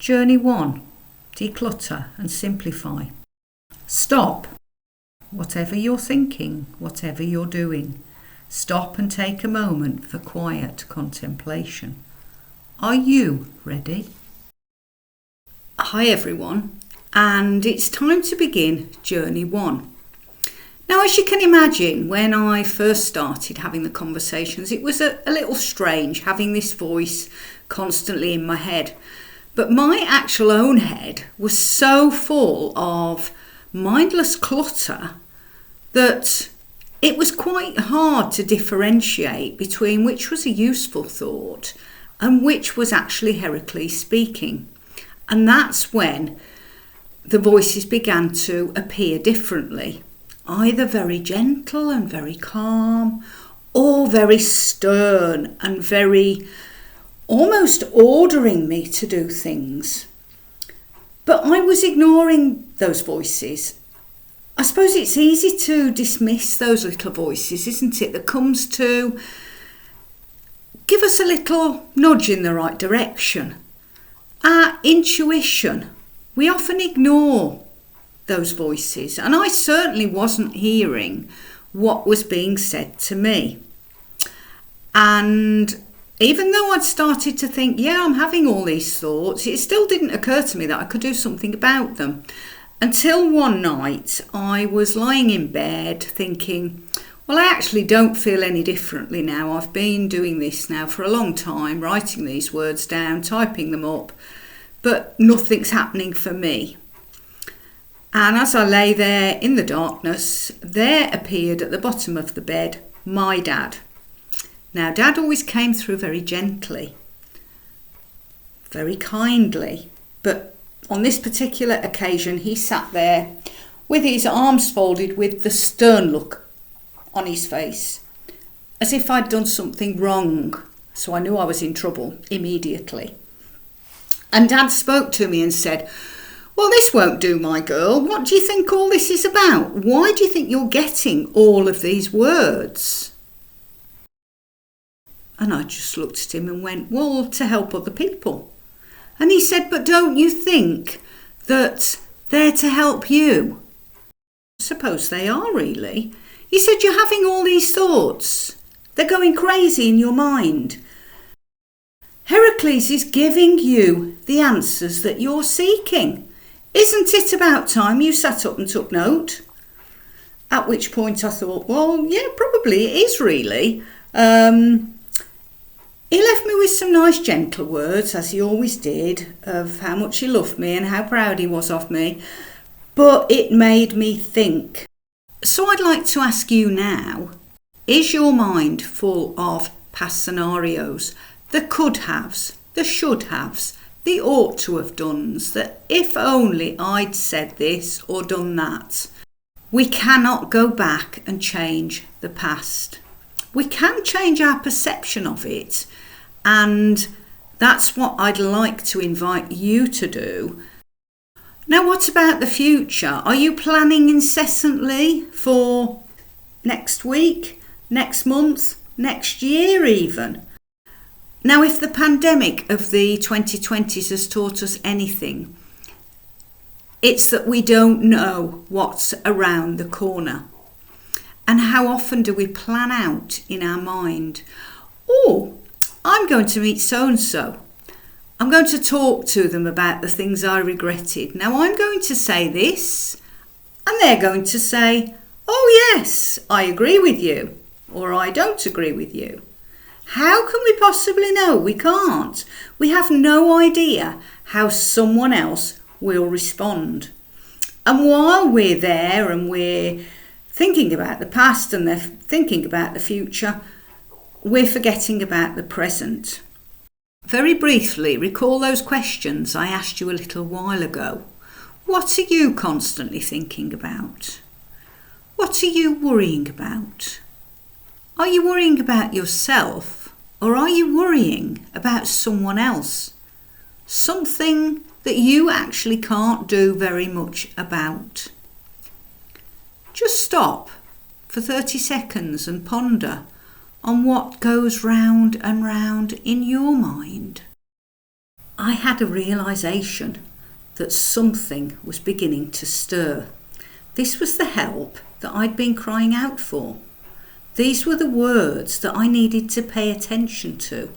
Journey 1. Declutter and simplify. Stop. Whatever you're thinking, whatever you're doing, stop and take a moment for quiet contemplation. Are you ready? Hi everyone, and it's time to begin Journey 1. Now, as you can imagine, when I first started having the conversations, it was a little strange having this voice constantly in my head. But my actual own head was so full of mindless clutter that it was quite hard to differentiate between which was a useful thought and which was actually Heracles speaking. And that's when the voices began to appear differently, either very gentle and very calm, or very stern and very almost ordering me to do things. But I was ignoring those voices. I suppose it's easy to dismiss those little voices, isn't it, that comes to give us a little nudge in the right direction. Our intuition. We often ignore those voices, and I certainly wasn't hearing what was being said to me. And even though I'd started to think, I'm having all these thoughts, it still didn't occur to me that I could do something about them. Until one night I was lying in bed thinking, well, I actually don't feel any differently now. I've been doing this now for a long time, writing these words down, typing them up, but nothing's happening for me. And as I lay there in the darkness, there appeared at the bottom of the bed my dad. Now, Dad always came through very gently, very kindly, but on this particular occasion he sat there with his arms folded with the stern look on his face, as if I'd done something wrong, so I knew I was in trouble immediately. And Dad spoke to me and said, well, this won't do, my girl. What do you think all this is about? Why do you think you're getting all of these words? And I just looked at him and went, well, to help other people. And he said, but don't you think that they're to help you? I suppose they are, really. He said, you're having all these thoughts. They're going crazy in your mind. Heracles is giving you the answers that you're seeking. Isn't it about time you sat up and took note? At which point I thought, well, yeah, probably it is, really. He left me with some nice gentle words, as he always did, of how much he loved me and how proud he was of me. But it made me think. So I'd like to ask you now, is your mind full of past scenarios, the could-haves, the should-haves, the ought-to-have-dones, that if only I'd said this or done that? We cannot go back and change the past. We can change our perception of it, and that's what I'd like to invite you to do. Now, what about the future? Are you planning incessantly for next week, next month, next year even? Now, if the pandemic of the 2020s has taught us anything, it's that we don't know what's around the corner. And how often do we plan out in our mind, oh, I'm going to meet so-and-so. I'm going to talk to them about the things I regretted. Now I'm going to say this, and they're going to say, oh yes, I agree with you, or I don't agree with you. How can we possibly know? We can't. We have no idea how someone else will respond. And while we're there and we're thinking about the past and they're thinking about the future, we're forgetting about the present. Very briefly, recall those questions I asked you a little while ago. What are you constantly thinking about? What are you worrying about? Are you worrying about yourself, or are you worrying about someone else? Something that you actually can't do very much about. Just stop for 30 seconds and ponder on what goes round and round in your mind. I had a realisation that something was beginning to stir. This was the help that I'd been crying out for. These were the words that I needed to pay attention to.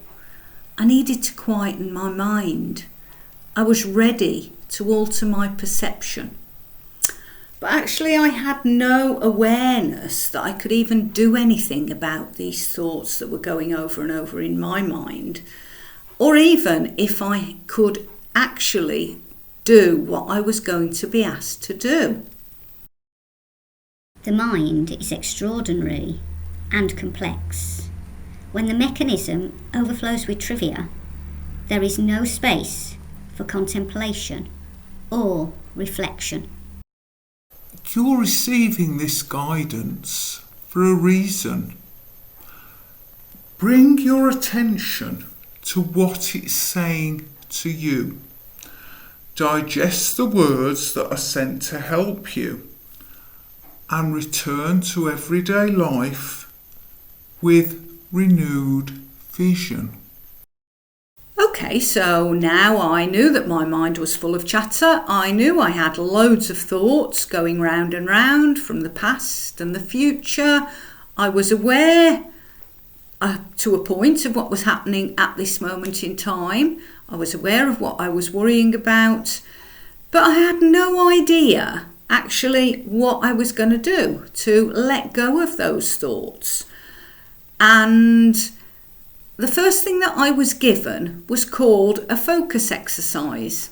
I needed to quieten my mind. I was ready to alter my perception. But actually I had no awareness that I could even do anything about these thoughts that were going over and over in my mind, or even if I could actually do what I was going to be asked to do. The mind is extraordinary and complex. When the mechanism overflows with trivia, there is no space for contemplation or reflection. You're receiving this guidance for a reason. Bring your attention to what it's saying to you. Digest the words that are sent to help you and return to everyday life with renewed vision. Okay, so now I knew that my mind was full of chatter. I knew I had loads of thoughts going round and round from the past and the future. I was aware to a point of what was happening at this moment in time. I was aware of what I was worrying about, but I had no idea actually what I was going to do to let go of those thoughts. And the first thing that I was given was called a focus exercise.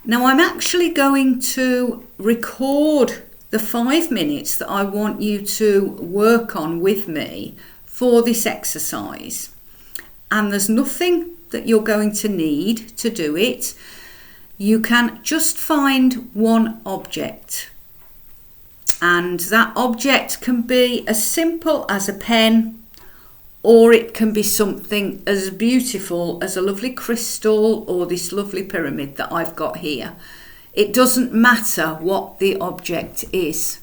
Now I'm actually going to record the 5 minutes that I want you to work on with me for this exercise. And there's nothing that you're going to need to do it. You can just find one object. And that object can be as simple as a pen, or it can be something as beautiful as a lovely crystal or this lovely pyramid that I've got here. It doesn't matter what the object is.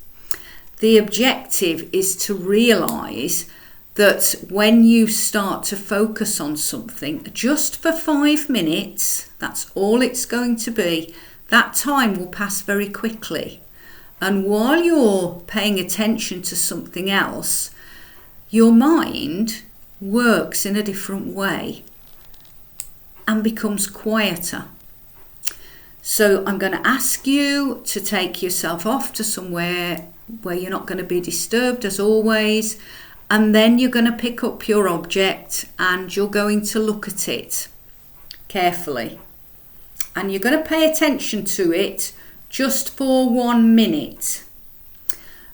The objective is to realise that when you start to focus on something, just for 5 minutes, that's all it's going to be, that time will pass very quickly. And while you're paying attention to something else, your mind works in a different way and becomes quieter. So I'm going to ask you to take yourself off to somewhere where you're not going to be disturbed as always, and then you're going to pick up your object and you're going to look at it carefully, and you're going to pay attention to it just for 1 minute.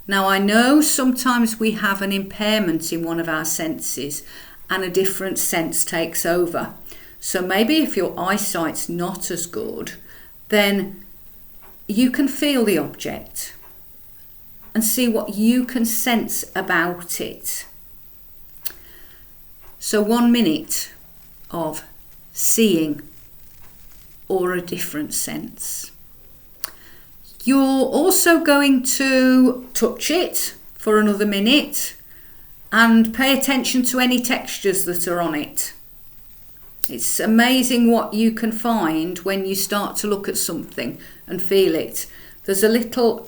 Now I know sometimes we have an impairment in one of our senses and a different sense takes over. So maybe if your eyesight's not as good, then you can feel the object and see what you can sense about it. So 1 minute of seeing or a different sense. You're also going to touch it for another minute and pay attention to any textures that are on it. It's amazing what you can find when you start to look at something and feel it. There's a little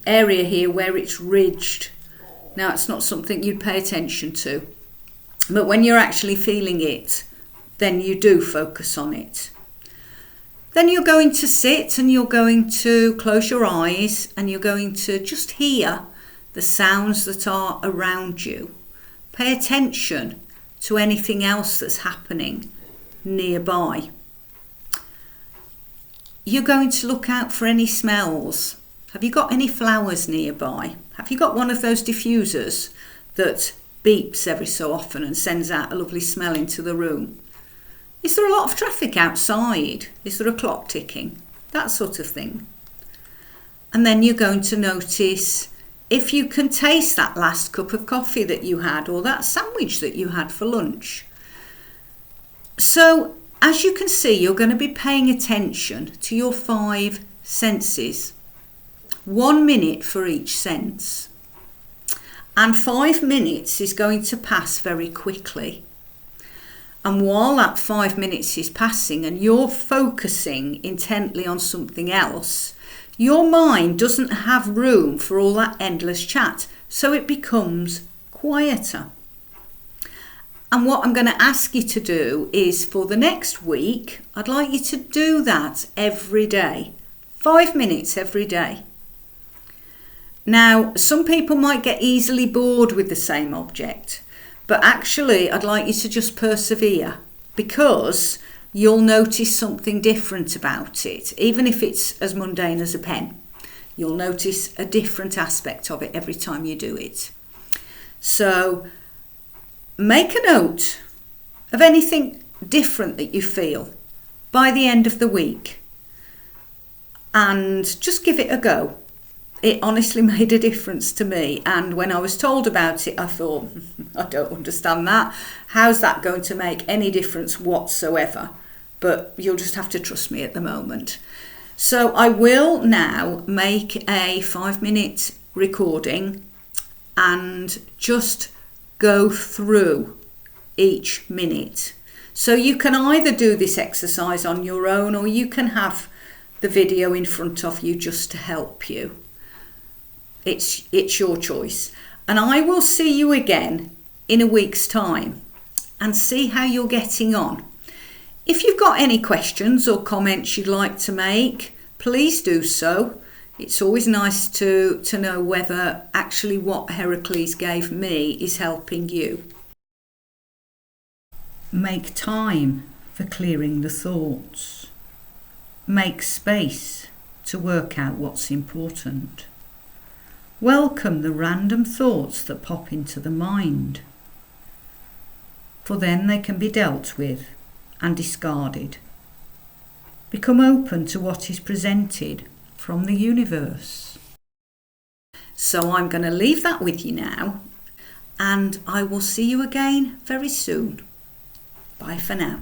area here where it's ridged. Now it's not something you'd pay attention to, but when you're actually feeling it, then you do focus on it. Then you're going to sit and you're going to close your eyes and you're going to just hear the sounds that are around you. Pay attention to anything else that's happening nearby. You're going to look out for any smells. Have you got any flowers nearby? Have you got one of those diffusers that beeps every so often and sends out a lovely smell into the room? Is there a lot of traffic outside? Is there a clock ticking? That sort of thing. And then you're going to notice if you can taste that last cup of coffee that you had or that sandwich that you had for lunch. So as you can see, you're going to be paying attention to your 5 senses. 1 minute for each sense. And 5 minutes is going to pass very quickly. And while that 5 minutes is passing and you're focusing intently on something else, your mind doesn't have room for all that endless chat, so it becomes quieter. And what I'm going to ask you to do is, for the next week, I'd like you to do that every day. 5 minutes every day. Now, some people might get easily bored with the same object, but actually I'd like you to just persevere, because you'll notice something different about it. Even if it's as mundane as a pen, you'll notice a different aspect of it every time you do it. So make a note of anything different that you feel by the end of the week and just give it a go. It honestly made a difference to me, and when I was told about it I thought, I don't understand that. How's that going to make any difference whatsoever? But you'll just have to trust me at the moment. So I will now make a 5-minute recording and just go through each minute. So you can either do this exercise on your own, or you can have the video in front of you just to help you. It's your choice. And I will see you again in a week's time and see how you're getting on. If you've got any questions or comments you'd like to make, please do so. It's always nice to know whether actually what Heracles gave me is helping you. Make time for clearing the thoughts. Make space to work out what's important. Welcome the random thoughts that pop into the mind, for then they can be dealt with and discarded. Become open to what is presented from the universe. So I'm going to leave that with you now, and I will see you again very soon. Bye for now.